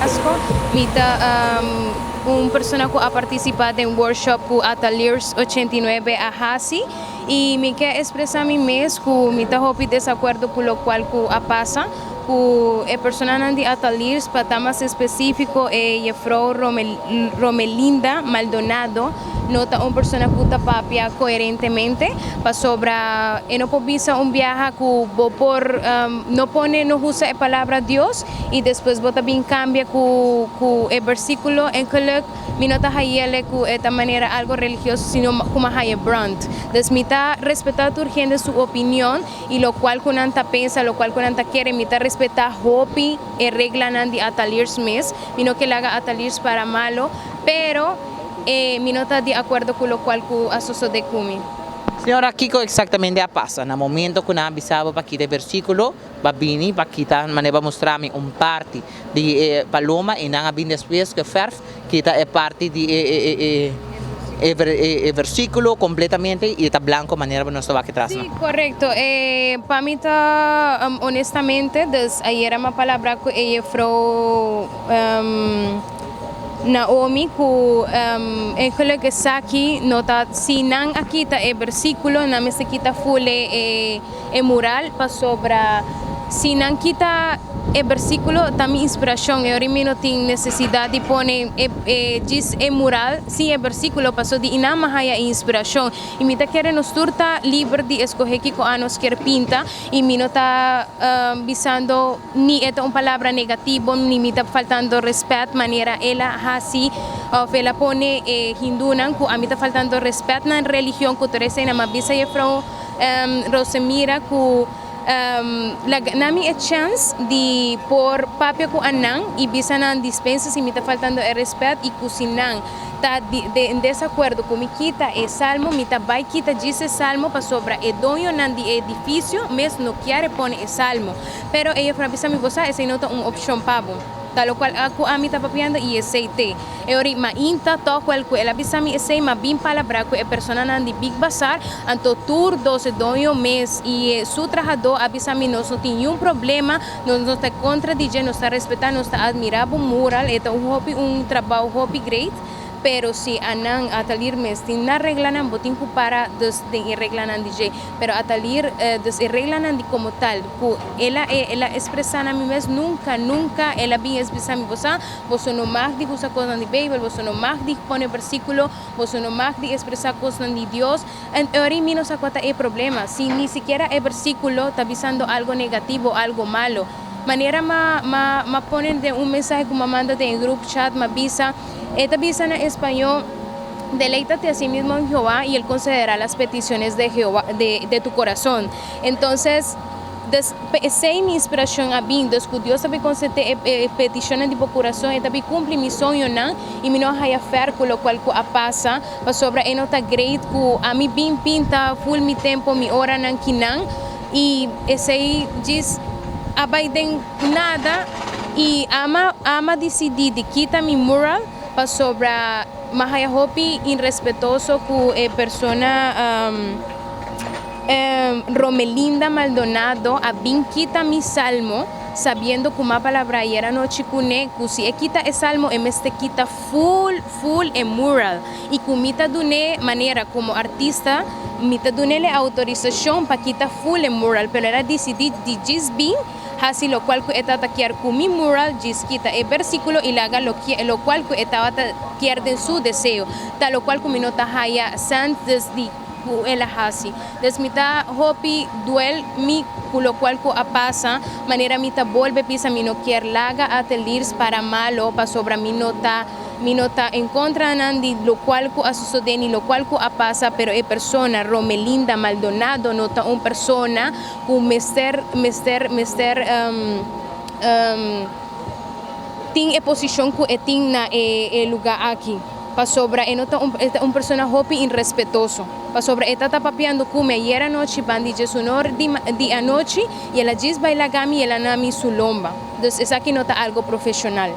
Asco, mita persona que ha participado en workshop con Ateliers 89 a Hasi y me quiero expresar mi mes que me hopi desacuerdo con lo cual que pasa que persona de Ateliers para más específico Jefro Romelinda Maldonado nota una persona que papia coherentemente para sobra no povisa un viaje que por no usa la palabra Dios y después vota bien cambia que el versículo en que mi nota hayele que esta manera algo religioso sino como haya brand desmita respetar tu gente su opinión y lo cual con anta pensa lo cual con anta quiere mita respetar hopi regla nandi ataliers mes no que le haga ataliers para malo pero mi nota de acuerdo con lo cual que asocio de Kumi. Senhora, Kiko exatamente a passa. No momento que nós avisava para que o versículo, babini, para que tá maneira mostrar parte de Paloma e não abin depois que ferf, que tá é parte de versículo completamente y está blanco manera para nuestro atrás. Sí, correcto. Para mí honestamente, ayer una palabra que ella fue Naomi que que saki nota si nan aquí ta el versículo na me se quita full mural pa sobra si nan quita el versículo también inspiración ahora mismo tiene necesidad de poner gis mural si el versículo pasó de ina haya inspiración y mi ta quiere nos turta libre de escoger que nos quiere pinta y mi no está visando ni esta una palabra negativa ni mi está faltando respeto manera ella así ela pone hindunan que a mí está faltando respeto na religión que tú na más visa y Rosemira que nami a chance de por papia ku anang y bisa nan dispensas y me está faltando el respeto y cocinan ta en desacuerdo con mi quita el salmo mi ta vai quita dice salmo para sobra el dueño nan di edificio mes no quiere poner el salmo pero ella para bisa mi cosa esa nota una opción pavo tal lo cual aku ami ta papiando y aceite ori ma inta to cual que ela bisa mi ese ma bin palabra que persona nan di big bazar anto tour 12 doño mes y su trabajador avisa mi no tiene un problema no está contra DJ no está respetando no está admirando mural es un trabajo hobby great pero si anan atalir mes tin na reglanan botin ku para de reglanan DJ pero atalir reglanan di como tal ku ela expresana mi mes nunca ela bien expresa mi vosa vos no más di usa cosas de Bible vos no más di pone versículo vos no más di expresa cosas de Dios en ahora menos acuata el problema si ni siquiera el versículo está avisando algo negativo algo malo manera ma ponen de un mensaje como manda de en group chat ma visa esta visa en español deleítate a sí mismo en Jehová y él concederá las peticiones de Jehová de tu corazón entonces esa mi inspiración a mí que Dios sabe conceder peticiones de tu corazón y también cumple mi sueño y mi no haya fer con lo cual pasa para sobre enota great que a mí bien pinta full mi tiempo mi hora nan kinan y ese diz abaiden nada y ama decidir de quita mi mural para sobre mahaya hopi irrespetuoso que persona Romelinda Maldonado a bin quita mi salmo sabiendo que una palabra era noche cune que si quita el salmo te quita full en mural y kumita dune manera como artista mita dune la autorización para quitar full en mural pero era decidir de bin así lo cual que estaba quiere con mi mural quita el versículo y le haga lo cual que estaba quiere en su deseo tal lo cual que mi nota haya sant desde ela hasi desmita hopi duel mi lo cual ko pasa manera mita volve pisa mi no quier laga ateliers para malo para sobra mi nota en contra nandi lo cual ko asusodeni lo cual ko pasa pero persona Romelinda Maldonado nota un persona con mister ting posición ko eting na lugar aqui para sobra enota un persona hopi irrespetuoso para sobra esta está papiando come ayer anoche bandi jesunor di anoche y ela diz baila gami y ela nami su lomba entonces esa aquí nota algo profesional